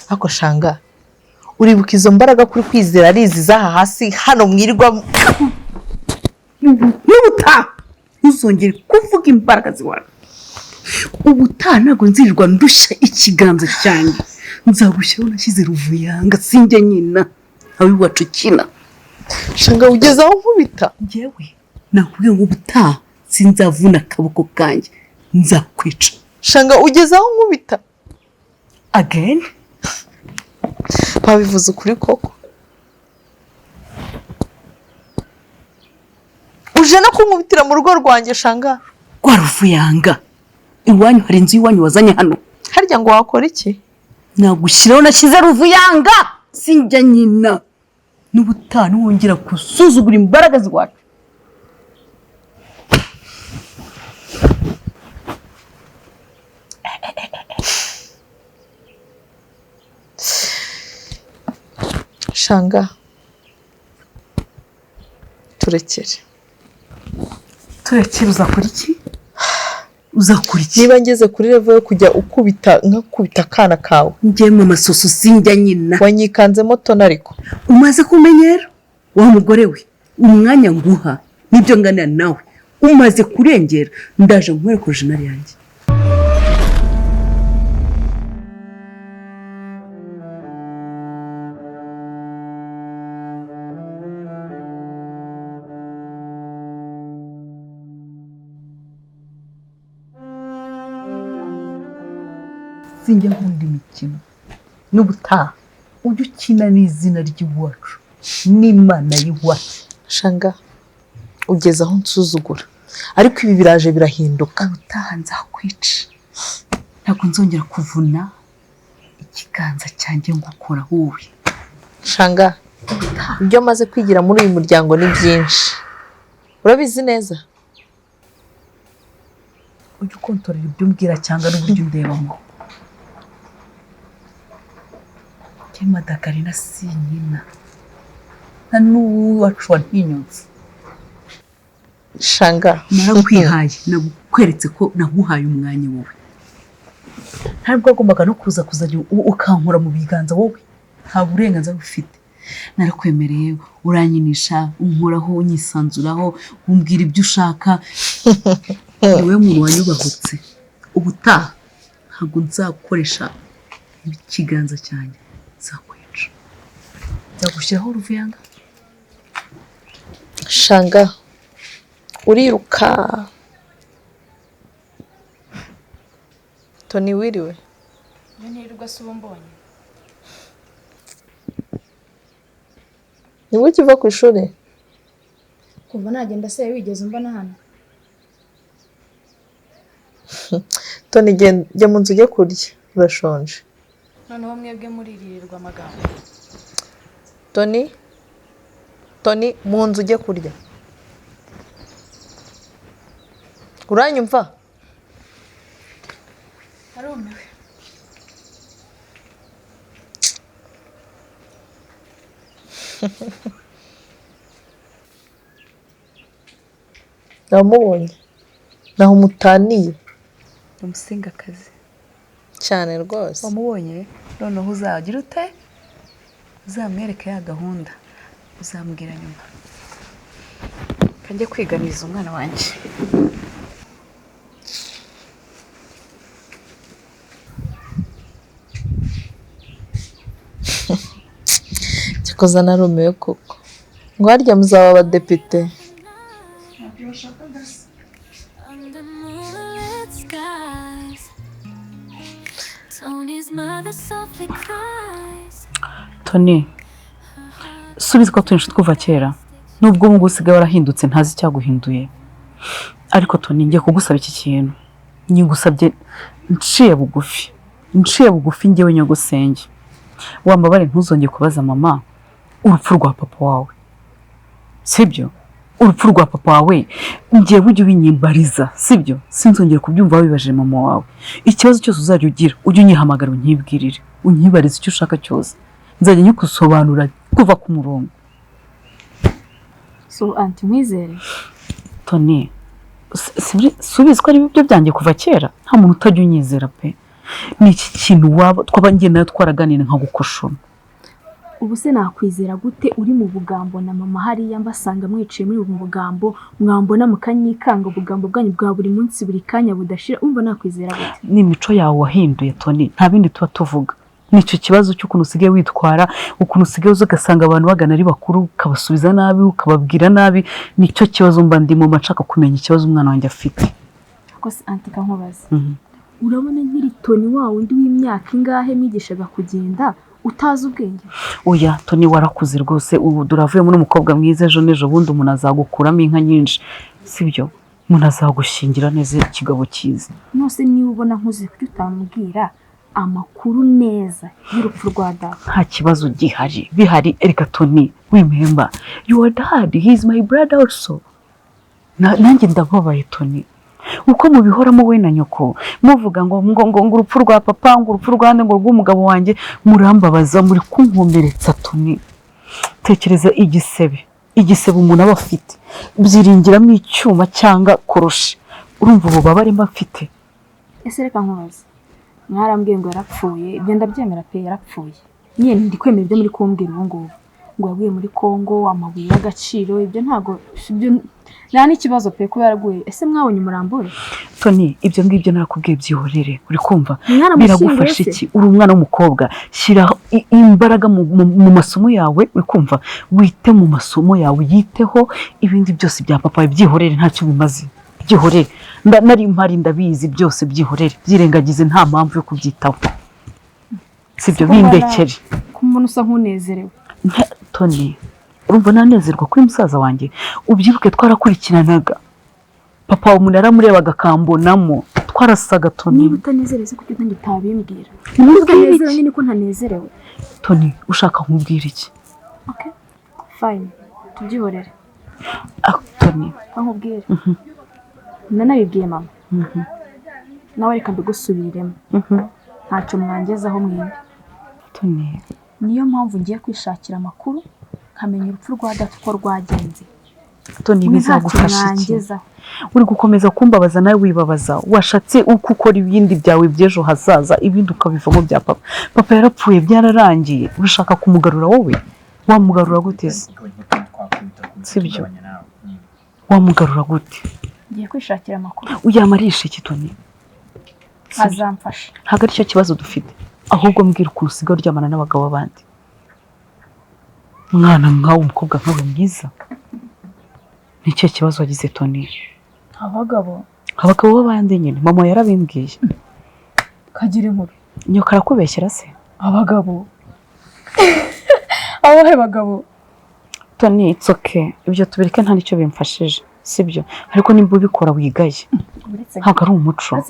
Ako shanga uribuka izo mbaraga kuri kwizera ari izi zaha hasi hano mwirirwa n'ubutaha ntuzongere kuvuga imbaraga ziwawe. Ubutaha ntabwo nzirirwa ndusha ikiganza cyanjye, nzagushyiraho nashyize Ruvuyanga sinjye nyina aho iwacu kina. Shanga ugeze aho nkubita njyewe nakubwiye ngo ubutaha sinzavuna akaboko kanjye nzakwica. Shanga ugeze aho nkubita again. Babivuze ukuri koko? Uje no kunkubitira mu rugo rwanjye shanga? Rwa Ruvuyanga iwanyu hari inzu iwanyu wazanye hano. Harya ngo wakora iki? Nagushyiraho nashyize Ruvuyanga sinjya nyina. N'ubutaha wongera kusuzugura imbaraga ziwacu. Shanga turekere uzakora iki? Uzakora iki? Niba ngeze kuri level yo kujya ukubita nkakubita akana kawe njye mu masoso sinjya nyina. Wanyikanzemo tona ariko umaze kumenyera wa mugore we umwanya nguha nibyo ngana nawe umaze kurengera ndaje nkwereka original yanjye. Sinjya nkunda imikino n'ubutaha ujye ukina n'izina ry'iwacu n'Imana y'iwacu. Shanga ugeze aho nsuzugura ariko ibi biraje birahinduka. Ubutaha nzakwica, ntabwo nzongera kuvuna ikiganza cyanjye ngukora wowe. Shanga ibyo maze kwigira muri uyu muryango ni byinshi urabizi neza. Ujye ukontorera ibyo umbwira cyangwa n'uburyo undebamo. Madakarina si nyina nta n'uwacu wantinyutse. Shanga narakwihaye nakweretse ko naguhaye umwanya wowe. Ntabwo agombaga no kuza kuzajya ukankura mu biganza wowe nta burenganzira ufite. Narakwemereye uranyinisha unkoraho unyisanzuraho umbwira ibyo ushaka. Niwe muntu wanyubahutse. Ubutaha ntabwo nzakoresha ikiganza cyanjye nzakwica. Nzagushyiraho Ruvuyanga. Shanga uriruka. Toni wiriwe? Nirirwa se umbonye. Ni wowe uva ku ishuri? Kuva nagenda se wigeze umbona hano? Toni jya mu nzu ujye kurya urashonje. Noneho mwebwe muririrwa amagambo. Toni mu nzu ujye kurya. Uranyumva? Arumiwe. Namubonye naho mutaniye Umusingakazi cyane rwose. wamubonye noneho uzagira ute uzamwereka ya gahunda uzambwira nyuma. Kanjye kwiganiza umwana wanjye. Cyakoze narumiwe koko ngo harya muzaba abadepite. Toni subiza ko twinshi twuva kera nubwo ubu usigaye warahindutse ntazi icyaguhinduye. Ariko Toni ngiye kugusaba iki kintu nyigusabye nciye bugufi njyewe nyogosenge. Wambabare ntuzongeye kubaza mama urupfu rwa papa wawe sibyo? Urupfu rwa papa wawe ngiye bujye ubinyimbariza sibyo? Sinzongera kubyumva wibaje mama wawe. Ikibazo cyose uzajya ugira ujye unyihamagara unyibwirire unyibarize icyo ushaka cyose nzajya nyikusobanura kuva ku murongo. So anti mwizere Toni subiza ko ari byo byanjye kuva kera nta muntu utajya unyizera pe. ni iki kintu waba twaba njye nawe twaraganira nka gukoshona. ubu se nakwizera gute uri mu bugambo na mama hariya mbasanga mwiciye muri ubu bugambo mwambona mukanyikanga ubugambo bwanyu bwa buri munsi buri kanya budashira umva nakwizera gute? Ni imico yawe wahinduye Tony, nta bindi tuba tuvuga. Nicyo kibazo cy'ukuntu usigaye witwara, ukuntu usigaye uza ugasanga abantu bagana ari bakuru ukabasubiza nabi ukababwira nabi. Nicyo kibazo mba ndimo nshaka kumenya ikibazo umwana wanjye afite. Ko se antika nkubaza urabona nkiri Tony wa wundi w'imyaka ingahe mwigishaga kugenda utazi ubwenge? Oya Tony warakuze rwose, ubu duravuye muri umukobwa mwiza, ejo n'ejo bundi umuntu azagukuramo inka nyinshi, sibyo? Umuntu azagushingira neza ikigabo cyiza. Nose niba ubona nkuze kuko utamubwira amakuru neza y'urupfu rwa data. Nta kibazo gihari, bihari. Erika Tony, remember your dad, he is my brother also. Nanjye ndababaye Tony, uko mubihoramo we na nyoko muvuga ngo urupfu rwa papa, ngo urupfu rwande, ngo rw'umugabo wanjye, murambabaza, muri kunkomeretsa Tony. Tekereza igisebe umuntu aba afite, byiringiramo icyuma cyangwa koroshi, urumva ububabare mba mfite. Ese reka nkubaze, mwarambwiye ngo yarapfuye, ibyo ndabyemera pe, yarapfuye. Nyine ndi kwemera ibyo muri kumbwira ubu ngubu, ngo yaguye muri Kongo, amabuye y'agaciro, ibyo ntago nta n'ikibazo pe kuba yaraguye. Ese mwabonye umurambo we? Tony, ibyo ngibyo narakubwiye byihorere, uri kumva? Mwaramushyinguye Biragufasha iki? Uri umwana w'umukobwa, shyira imbaraga mu masomo yawe, uri kumva? Wite mu masomo yawe, yiteho. Ibindi byose bya papa byihorere, ntacyo bimaze, byihorere. Nari mpari ndabizi, byose byihorere, byirengagize, nta mpamvu yo kubyitaho, sibyo? Bindekere. Ku muntu usa nk'unezerewe. Tony, urumva nanezerwa kuri musaza wanjye? Ubyibuke twarakurikiranaga, papa umuntu yaramurebaga akambonamo, twarasaga Tony. Niba utanezereze kuko ntange utabimbwira. Ntunezerewe nyine ko ntanezerewe. Tony, ushaka nkubwira iki? Okay, fine, tubyihorere. Tony, nkubwire nanabibwiye mama, nawe reka mbigusubiriremo, ntacyo mwangezaho mwembi. Tony, niyo mpamvu ngiye kwishakira amakuru nkamenya urupfu rwa data uko rwagenze. Tony, bizagufasha iki? Uri gukomeza kumbabaza nawe wibabaza, washatse uko ukora ibindi byawe by'ejo hazaza, ibindi ukabivamo bya papa. Papa yarapfuye, byararangiye, urashaka kumugarura wowe? Wamugarura gute se? Sibyo, wamugarura gute? Ngiye kwishakira amakuru. Uyamarisha iki Tony? Azamfasha. Ntabwo aricyo kibazo dufite, ahubwo mbwira ukuntu usigaye uryamana n'abagabo b'abandi. Mwana nkawe, umukobwa nkawe mwiza, nicyo kibazo wagize Tony? Abagabo b'abandi nyine, mama yarabimbwiye. Kagira inkuru. Nyoka arakubeshyera se? Abagabo abahe bagabo? Tony, it's okay, ibyo tubireke, nta nicyo bimfashije, sibyo? Ariko nimba ubikora wigaye, ntabwo ari umuco.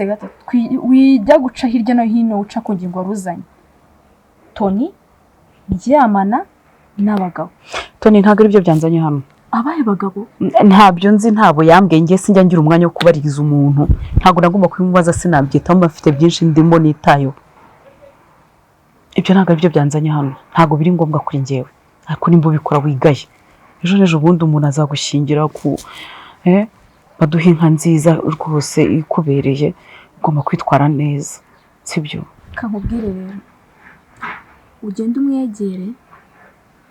Wijya guca hirya no hino uca ku ngingo waruzanye. Tony, ndyamana n'abagabo. Tony, ntabwo ari byo byanzanye hano. Abahe bagabo? Ntabyo nzi, ntabwo yambwiye, ngiye sinjya ngira umwanya wo kubaririza umuntu, ntabwo nagomba kubimubaza, sinabyitaho, bafite byinshi ndimo nitayo. Ibyo ntabwo ari byo byanzanye hano, ntabwo biri ngombwa kuri njyewe. Ariko nimba ubikora wigaye, ejo n'ejo bundi umuntu azagushingira ku baduha inka nziza rwose ikubereye, ugomba kwitwara neza, sibyo? Kankubwire rero, ugenda umwegere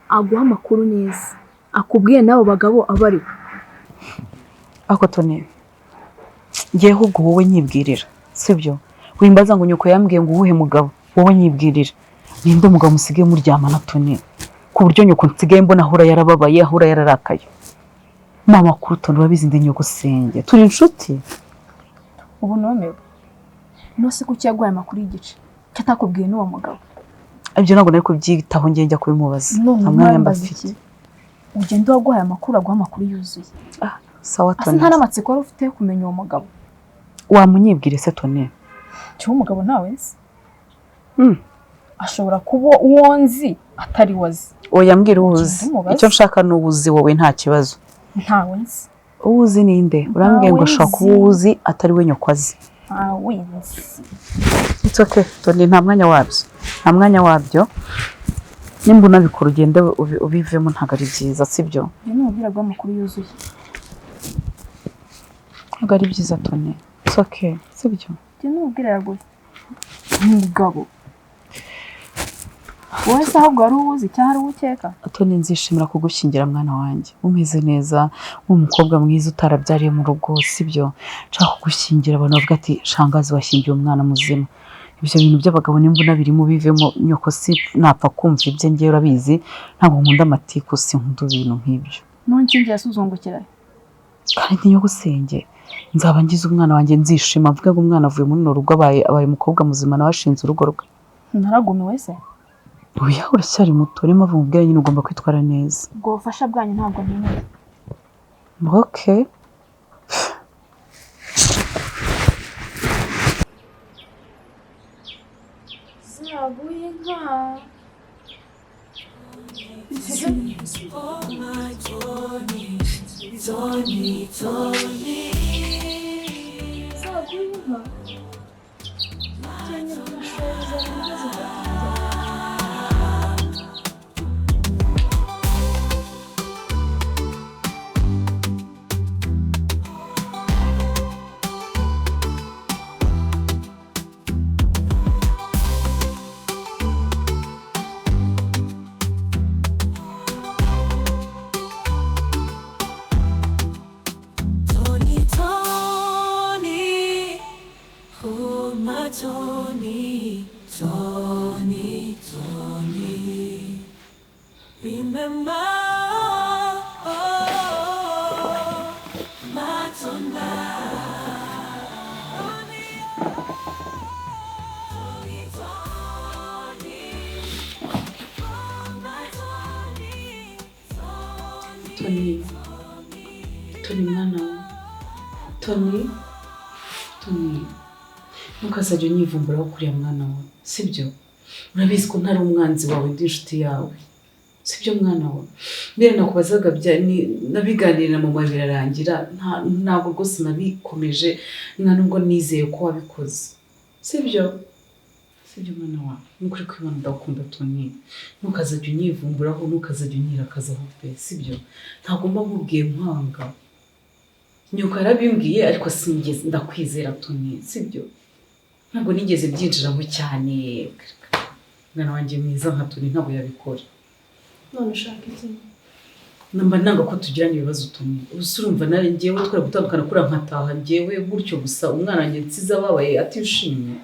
aguha amakuru neza, akubwiye n'abo bagabo aba ari. Ako Tony, ngiye ahubwo wowe nyibwirira, sibyo? Wimbaza ngo nyoko yambwiye ngo uwuhe mugabo, wowe nyibwirira. Ninde umugabo musigaye muryamana Tony, ku buryo nyoko nsigaye mbona ahora yarababaye, ahora yararakaye? Mama kuri Tony, urabizi ndi nyoko senge, turi inshuti. Ubu nomewe nose kuki yaguhaye amakuru y'igice cyatakubwiye n'uwo mugabo? Ibyo ntabwo nari kubyitaho, ngiye njya kubimubaza, amwanya mbafite. Ugenda waguhaye amakuru, aguha amakuru yuzuye. Sawa Tony. Nta n'amatsiko wari ufite kumenya uwo mugabo? Wamunyibwire se Tony? Cyuwo mugabo ntawe nzi. Ashobora kuba uwo nzi atari wazi. Oya mbwira uwuzi, icyo nshaka ni uwuzi wowe, nta kibazo. Ntawe nzi. Uwuzi ninde? Urambwiye ngo ashobora kuba uwuzi atari we nyoko azi. Ntawe nzi. It's okay Tony, nta mwanya wabyo, nta mwanya wabyo. Nimba unabikora ugende ubivemo, ntabwo ari byiza, sibyo? Iyo n'umubwira amakuru yuzuye. Ntabwo ari byiza Tony, it's okay, sibyo? Iyo n'umubwira yaguye. umugabo wowe se ahubwo wari uwuzi cyangwa ari uwukeka? Toni nzishimira kugushyingira mwana wanjye umeze neza w'umukobwa mwiza utarabyariye mu rugo sibyo nshaka kugushyingira abantu bavuga ati shangazi washyingiye umwana muzima ibyo bintu by'abagabo n'imbuna birimo bivemo nyoko si napfa kumva ibye ngewe urabizi ntabwo nkunda amatiku sinkunda ibintu nk'ibyo ntunkingiye asuzungukira kandi niyo gusenge nzaba ngize umwana wanjye nzishima mvuga ngo umwana avuye muri rugo abaye umukobwa muzima nawe ashinze urugo rwe naragumiwe se oya uracyari muto urimo avumubwira nyine ugomba kwitwara neza ubwo bufasha bwanyu ntabwo nkeneye okay zaguye nka Toni mwana Toni ntukazajya unyivumburaho kuriya mwana wawe sibyo urabizi ko ntari umwanzi wawe ndi inshuti yawe sibyo mwana wawe mbere nakubazaga nabiganirira mu mabiri birarangira ntabwo rwose nabikomeje nta nubwo nizeye ko wabikoze sibyo mwana wawe nukuri kwibana ndakunda Toni ntukazajya unyivumburaho ntukazajya unyirakazaho pe sibyo ntabwo mba nkubwiye nkwanga nyoko yarabimbwiye ariko sinigeze ndakwizera Toni sibyo ntabwo nigeze byinjiramo cyane mwana wanjye mwiza nka Toni ntabwo yabikora none ushaka iki namba nanga ko tugirana ibibazo Toni urumva nari ngewe twari gutandukana kuri nkataha ngewe gutyo gusa umwana wanjye nsiza babaye atishimye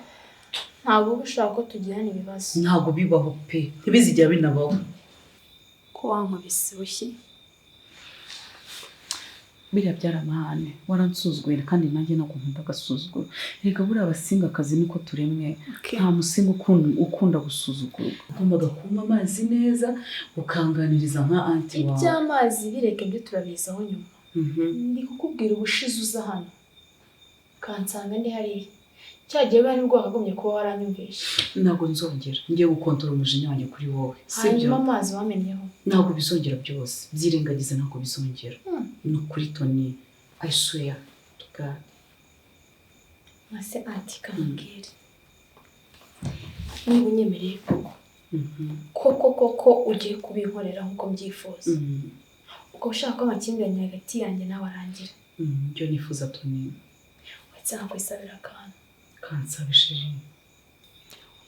ntabwo ushaka ko tugirana ibibazo ntabwo bibaho pe ntibizigera binabaho ko wankubise ubushye biriya byaramahane waransuzuguye kandi nanjye ntabwo nkunda agasuzuguro reka buriya abasingakazi niko turemwe nta musinga ukunda gusuzugurwa ugombaga kunywa amazi neza ukanganiriza nka anti wawe iby'amazi bireke byo turabizaho nyuma ndi kukubwira ubushize uza hano kansanga ndi hariya cyagiye bari rwakagumye kuba waranyumvisha ntabwo nzongera ngiye gukontora umujinya wanjye kuri wowe hanyuma amazi wamenyeho ntabwo bizongera byose byirengagiza ntabwo bizongera ni ukuri Toni I swear to God mase anti kambwire niba unyemereye koko ugiye kubinkorera nk'uko mbyifuza uko ushaka ko amakimbirane hagati yanjye nawe arangira ibyo nifuza Toni wetse nkakwisabira akantu kansabishije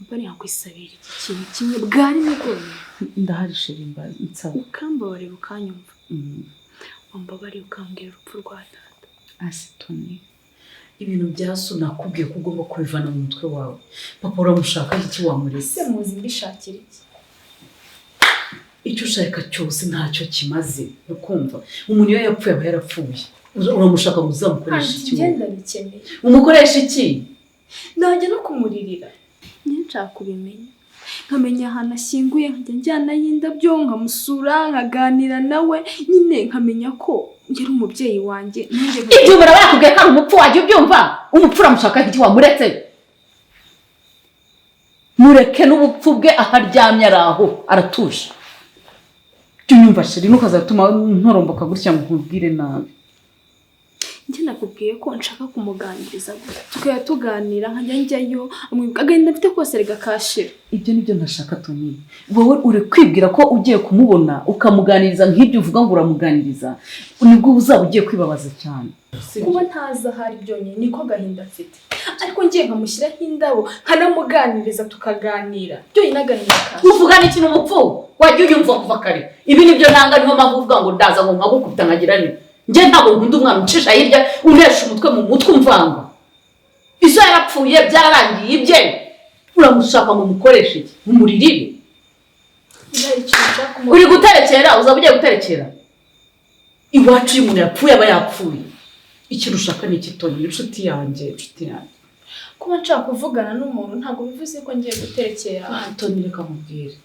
mbari yakwisabira iki kintu kimwe bwari n'ubwoye ndahari shirimba nsaba ukambabarira ukanyumva wambabarira ukambwira urupfu rwa data asi Toni ibintu byaso nakubwiye ko ugomba kubivana mu mutwe wawe papa uramushaka iki wamurese se muzi mbishakira iki icyo ushaka cyose ntacyo kimaze ukumva umuntu iyo yapfuye aba yarapfuye uramushaka ngo uzamukoresha iki ngenda bikeneye umukoresha iki najya no kumuririra nshaka kubimenya nkamenya ahantu ashyinguye nkajya njyana y'indabyo nkamusura nkaganira nawe nyine nkamenya ko ngera umubyeyi wanjye ibyo barakubwiye ko ari umupfu wajya ubyumva umupfu uramushaka iki wamuretse mureke n'ubupfu bwe aharyamye ari aho aratuje jya unyumva sheri ntukazatuma ntoromboka gutya ngo nkubwire nabi njye nakubwiye ko nshaka kumuganiriza tukaya tuganira nkajya njyayo agahinda mfite kose rigakashira. Ibyo nibyo ntashaka Tony. Wowe uri kwibwira ko ugiye kumubona ukamuganiriza nk'ibyo uvuga ngo uramuganiriza, nibwo uzaba ugiye kwibabaza cyane. Kuba ntaza hari byonyine niko gahinda mfite, ariko ngiye nkamushyiraho indabo nkanamuganiriza tukaganira byonyine agahinda kaje. Uvugana ikintu umupfu wajya uyumva kuva kare. Ibi nibyo ntanga niho mpamvu uvuga ngo ndaza ngo nkagukubita nkagira ni njye ntabwo nkunda umwana ucisha hirya unesha umutwe mu mutwe umvanga. Izo yarapfuye byararangiye ibye uramushaka ngo mukoreshe iki umuririre. Uri guterekera uzaba ugiye guterekera iwacu y'umuntu yapfuye aba yapfuye. Ikintu ushaka ni iki Tony inshuti yanjye kuba nshaka kuvugana n'umuntu ntabwo bivuze ko ngiye guterekera. Tony reka nkubwire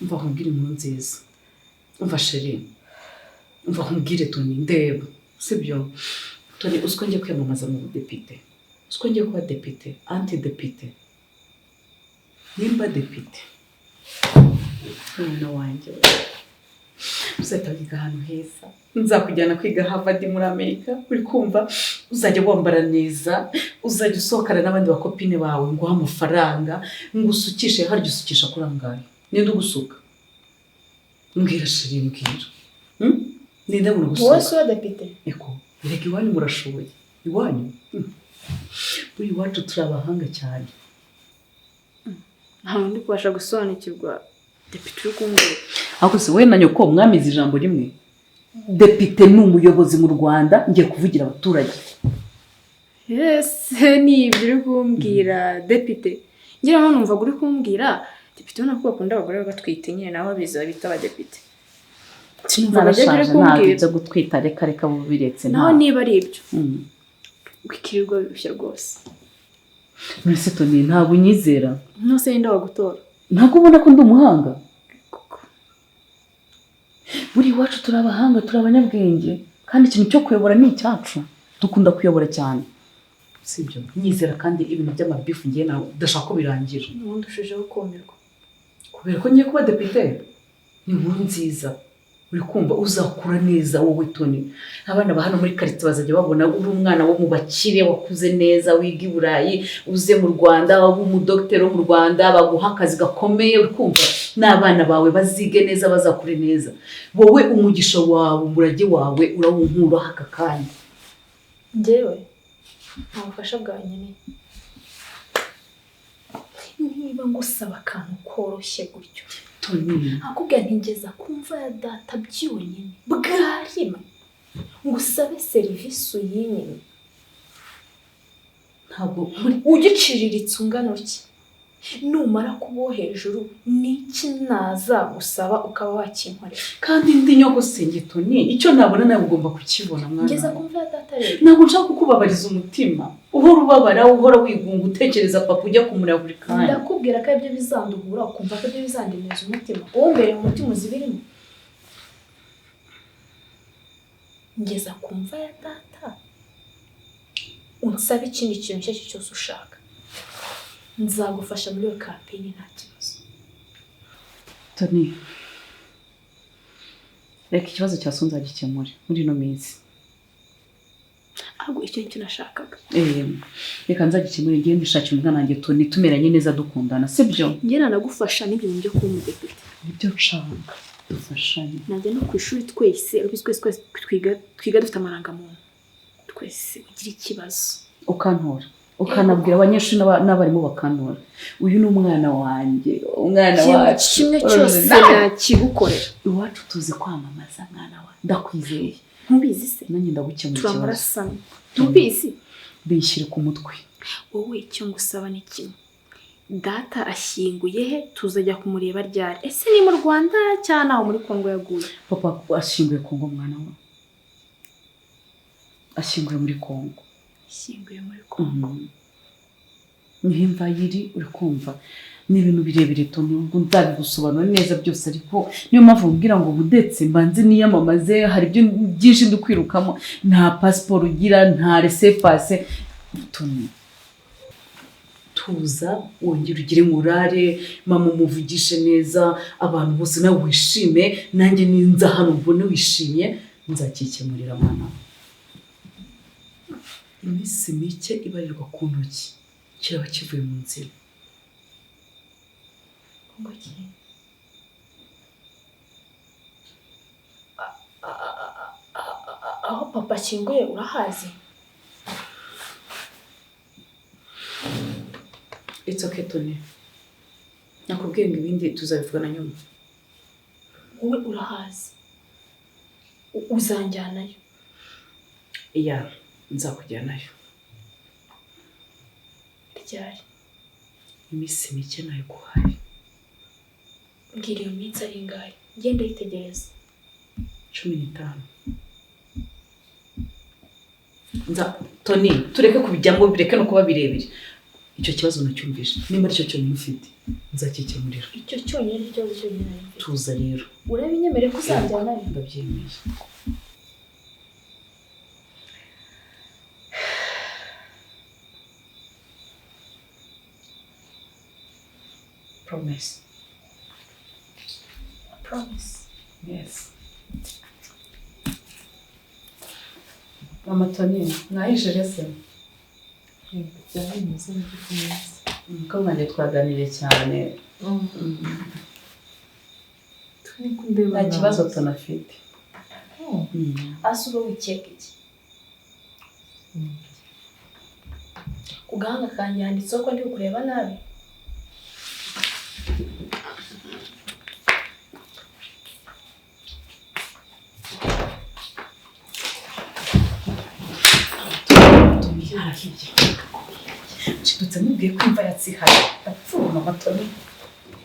umva nkubwire inkuru nziza. Umva chérie umva nkubwire Tony ndeba sibyo Tony usko ngiye kwiyamamaza mu depite, usko ngiye kuba depite anti depite nimba depite mwana wanjye uzatabiga ahantu heza, nzakujyana kwiga Harvard muri Amerika. Uri kumva uzajya wambara neza, uzajya usohokana n'abandi bakopine bawe ngo ha amafaranga ngusukishe haryo usukisha kurangaye. Ninde ugusuka mbwira chérie mbwira ninde mu gusuka wowe so depite eko rega iwanyu murashoboye iwanyu buri wacu turabahanga cyane. nta ndi kubasha gusobanukirwa depite uri kumbwira. Ako se we na nyoko mwamize ijambo rimwe. Depite ni umuyobozi mu Rwanda ngiye kuvugira abaturage. Yes ni ibyo uri kumbwira depite. Ngira ngo numva uri kumbwira depite ubona ko bakunda abagore batwite nyine naho biza bita abadepite. Sinumva uri kumbwira byo gutwita reka bubiretse naho niba ari ibyo. Wikirirwa bishya rwose. Mwese Tony ntabwo unyizera. Nose yenda wagutora. Ntabwo ubona ko ndi umuhanga. Buri wacu turabahanga turabanyabwenge kandi ikintu cyo kuyobora ni icyacu. Dukunda kuyobora cyane. Sibyo nyizera kandi ibintu by'amabifu ngiye nawe udashaka ko birangira. Nubundi ushijeho kumirwa. Kubera ko ngiye kuba depite ni inkuru nziza. Uri kumva uzakura neza wowe Tony. Abana ba hano muri quartier bazajya babona uri umwana wo mu bakire wakuze neza wiga i Burayi uze mu Rwanda waba umudokiteri wo mu Rwanda baguha akazi gakomeye. Uri kumva n'abana bawe bazige neza bazakure neza. Wowe umugisha wawe umurage wawe urawunkura haka kandi. Njyewe ntabufasha bwanjye niba ngusaba akantu koroshye gutyo Tony akubwira ntigeza kumva ya data byonyine bwarima ngusabe serivisi uyinyine ntabwo ugiciriritse ungano ki numara kubo hejuru niki nazagusaba ukaba wakinkorera kandi ndi nyogosenge Tony icyo nabona nawe ugomba kukibona mwana. Ngeza kumva ya data rero ntabwo nshaka kukubabariza umutima uhora ubabara uhora wigunga utekereza papa ujya kumureba buri kanya. Ndakubwira ko ibyo bizanduhura ukumva ko ibyo bizandemeza umutima wombere mu mutima uzibirimo. Ngeza kumva ya data unsaba ikindi kintu icyo cyose ushaka nzagufasha muri iyo campaign nta kibazo. Tony reka ikibazo cya Sonza gikemure muri no minsi. Ahubwo icyo nicyo nashakaga. Reka nzagikemure ngiye ndishakira umwana wanjye Tony tumeranye neza dukundana sibyo. Ngiye nanagufasha n'ibyo byo kuba umudepite. Nibyo nshaka dufashanye. Najya no ku ishuri twese twese twiga dufite amarangamuntu. Twese ugira ikibazo ukantora ukanabwira abanyeshuri n'abarimu bakantora uyu ni umwana wanjye umwana wacu kimwe cyose nakigukorera. Iwacu tuzi kwamamaza mwana wa ndakwizeye. Ntubizi se nanjye ndagukemura ikibazo. Turamurasana ntubizi bishyire ku mutwe. Wowe icyo ngusaba ni kimwe data ashyinguye he tuzajya kumureba ryari? Ese ni mu Rwanda cyane aho muri Kongo yaguye? Papa ashyinguye Kongo mwana wa ashyinguye muri Kongo. Ashyinguye muri Kongo. Nihimva yiri uri kumva ni ibintu birebire Tony ngo nzabigusobanura neza byose ariko niyo mpamvu mbwira ngo budetse mbanze niyamamaze hari ibyo byinshi ndukwirukamo nta passport ugira nta laissez-passer. Tony tuza wongera ugire murare mama umuvugishe neza abantu bose nawe wishime nanjye ninza hano mbone wishimye nzakikemurira mwana. iminsi mike ibarirwa ku ntoki kiraba kivuye mu nzira. aho papa ashyinguye urahazi? It's okay Tony. Nakubwiye ngo ibindi tuzabivugana nyuma. Wowe urahazi? Uzanjyanayo? Iya, nzakujyanayo. Ryari? Iminsi mike nayo guhaye. Mbwira iyo minsi ari ingahe? Ngenda yitegereza. 15. Tony, tureke kubijyamo bireke no kuba birebire. Icyo kibazo nacyumvishe. Nimba ari cyo cyonyine ufite, nzakikemurira. Icyo cyonyine cyo cyonyine. Tuza rero. Urabinyemere ko uzanjyanayo? Ndabyemeye. Promise. Promise. Yes. Mama Tony, nayijeje se? Byari bimeze neza. Ko mwanje twaganiriye cyane. Nta kibazo tunafite. Asuro wikeka iki? Ku gahanga kanjye handitseho ko ndi kureba nabi. Chidutse mubwiye kwimva yatsihaye. Ndapfuma Mama Tony.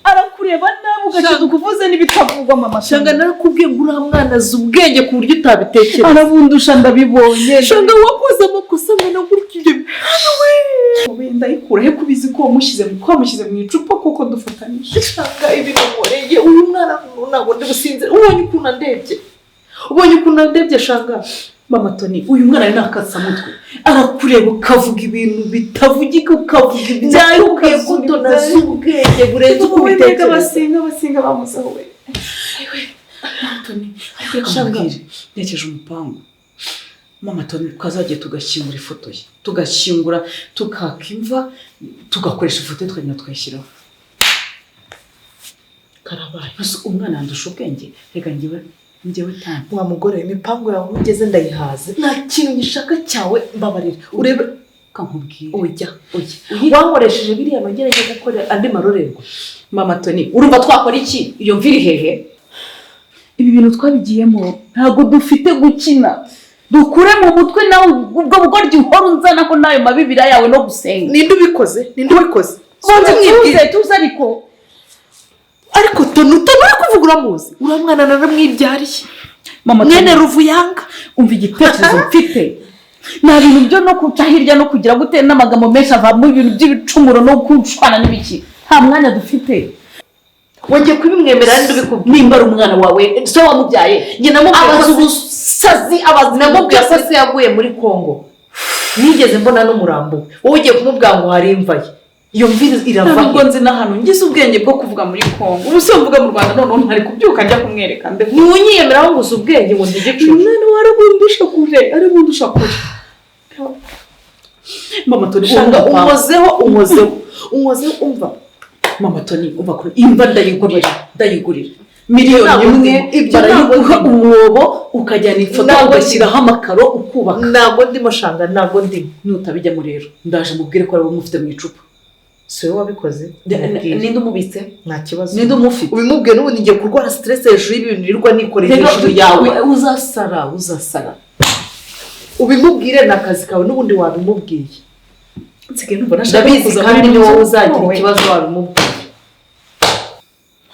Arakureba nawe ugaciduka uvuze n'ibitavugwa Mama Tony. Shanga narakubwiye ngo uriya mwana azi ubwenge ku buryo utabitekereza. Arabundusha ndabibonye. Shanga wakoze amakosa mwana gutyo. Ndayikura he kubizi ko wamushyize mu icupa kuko dufatanije. Shanga ibintu uyu mwana ntabwo ndi businze. Ubonye ukuntu ndebye Shanga. Mama Tony, uyu mwana ari nakatsa mutwe. Arakureba ukavuga ibintu bitavugika ukavuga ibyayo Ukwiye kutonaza ubwenge burenze uko ubitekereza. basenga bamusaho we. Mama Tony, Shanga nekeje umupangu. Mama Tony, twazagiye tugashyingura ifoto ye. Tugashyingura tukakimva tugakoresha ifoto twanyina twashyiraho. Karabaye. Umwana yandusha ubwenge. Reka njyewe tani. Wa mugore imipango yawe ugeze ndayihaze. Nta kintu gishaka cyawe mbabarira. Urebe kankubwiye. Oya. Wankoresheje biriya magerage gukora andi marorerwa. Mama Tony, urumva twakora iki? Iyo mviri hehe? Ibi bintu twabigiyemo ntago dufite gukina. Dukure mu mutwe nawe ubwo bugoryi uhora unzanaho nayo mabibira yawe no gusenga. Ninde ubikoze? Bonze mwibwize tuza ariko. Ariko Tony uri kuvuga uramuzi. Uriya mwana naramwibyariye. Mama Tony, mwene Ruvuyanga. Umva igitekerezo mfite. Nta bintu byo no kuca hirya no kugira gute n'amagambo menshi ava mu bintu by'ibicumuro no kucwana n'ibiki. Nta mwanya dufite. Wongeye kubimwemera ndi ubikubwiye. Nimba ari umwana wawe so wamubyaye. Njye namubwiye ubusazi namubwiye ko se yaguye muri Kongo. Nigeze mbona n'umurambo. Wowe ugiye kumubwira ngo hari imva ye. Iyo mviri irava. Ntabwo nzi na hano ngize ubwenge bwo kuvuga muri Kongo. Ubu se mvuga mu Rwanda none ntari kubyuka njya kumwereka nde. Ni unyiyemeraho ngo ubwenge ngo ndigicu. None warabundusha kure. Mama Tony, Shanga umuzeho umva. Mama Tony, umva ko imva ndayigurira. Miliyoni imwe barayiguha umwobo ukajyana ifoto ugashyiraho amakaro ukubaka. Ntabwo ndimo Shanga, ntabwo ndimo. Nutabijyamo rero ndaje mubwire ko ari wowe mufite mu icupa. Si wowe wabikoze? Ninde umubitse? Nta kibazo. Ninde umufite? Ubimubwiye n'ubundi ngiye kurwara stress hejuru y'ibintu nirirwa nikoreye hejuru yawe. Uzasara. Ubimubwire n'akazi kawe n'ubundi wabimubwiye. Nsigaye numva nashaka ndabizi kandi ni wowe uzagira ikibazo wabimubwiye.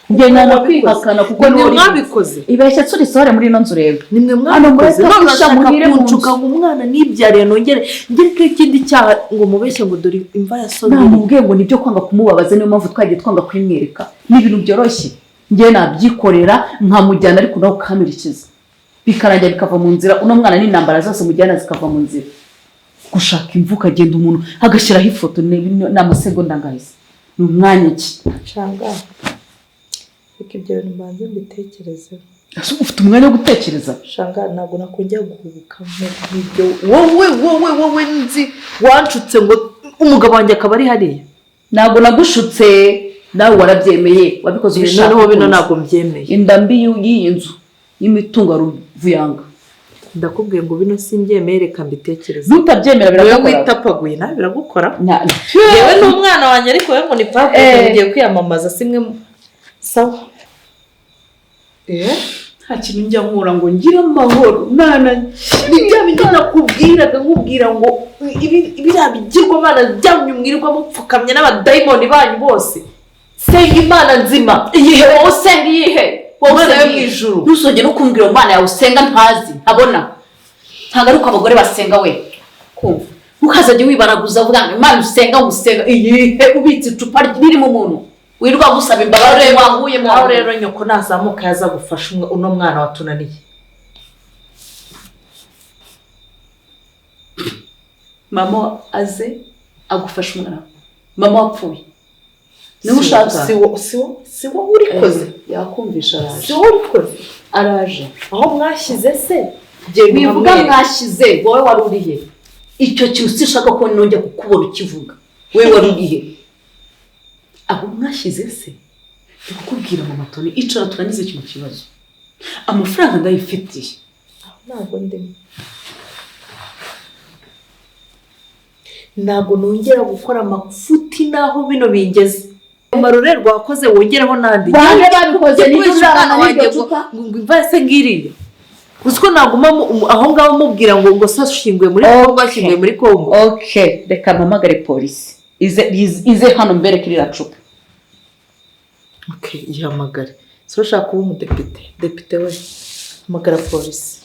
Njye nana kwihakana kuko ni mwabikoze. Ibeshya turi sore muri ino nzu rero. Nimwe mwabikoze. None urashaka kuncuka ngo umwana nibyariye nongere ngire ikindi cyaha ngo mubeshye ngo dore imva yasomye. Namubwiye ngo nibyo kwanga kumubabaza niyo mpamvu twagiye twanga kwimwereka. Ni ibintu byoroshye. Njye nabyikorera nkamujyana ariko nawe ukamirikiza. Bikarangira bikava mu nzira. Uno mwana n'intambara zose mujyana zikava mu nzira. Gushaka imvuka agenda umuntu agashyiraho ifoto n'amasegonda ngahise. Ni umwanya ki? Shanga. Ibyo bintu mbanze mbitekerezeho. ufite umwanya wo gutekereza. shanga ntabwo nakongera guhubuka nk'ibyo wowe nzi wanshutse ngo umugabo wanjye akaba ari hariya. Ntabwo nagushutse, nawe warabyemeye, wabikoze ubishaka. Noneho bino ntabwo mbyemeye. Inda mbi y'iyi nzu y'imitungo ruvuyanga. Ndakubwiye ngo bino simbyemeye, reka mbitekereze. Nutabyemera biragukora. Wewe witapaguye nawe biragukora. Yewe yewe n'umwana wanjye ariko we ngo ni papa ugiye kwiyamamaza simwe sawa. Nta kintu njya nkura ngo ngira amahoro mwana. Ni bya bindi nakubwiraga nkubwira ngo ibiriya bigirwa Imana byanyu mwirirwa mupfukamye n'abadayimoni banyu bose. Senga Imana nzima. Iyihe wowe usenga iyihe? Wowe yo mu ijuru. Ntusongere no kumbwira Imana yawe usenga ntazi ntabona. Ntabwo ari uko abagore basenga we. Kumva ntukazajye wibaraguza uvuga ngo Imana usenga ngusenga iyihe ubitse icupa ririmo umuntu. Wirwa gusaba imbabazi wahuye mu aho rero nyoko nazamuka yaza gufasha uno mwana watunaniye. Mama aze agufasha umwana. Mama wapfuye. Niwe ushaka. Si wowe urikoze. Yakumvisha araje. Si wowe urikoze. Araje. Aho mwashyize se. Bivuga mwashyize wowe wari urihe? Icyo kintu sishaka ko nongera kukubona ukivuga. Wewe wari urihe? Aho mwashyize se. Ndikubwira Mama Tony icara turangize kino kibazo. Amafaranga ndayifitiye. Ntabwo ndimo. Ntabwo nongera gukora amafuti naho bino bingeze. Amarorerwa wakoze wongereho nandi. Bange babikoze n'izana wanjye ngo imvase ngiriye. Uziko naguma aho ngaho mubwira ngo sashinguye muri Kongo ashinguye muri Kongo. Okay, reka mpamagare polisi. Ize hano mbere kiri racupa. Okay, yihamagare. So ushaka kuba umudepite. Depite we. Hamagara polisi.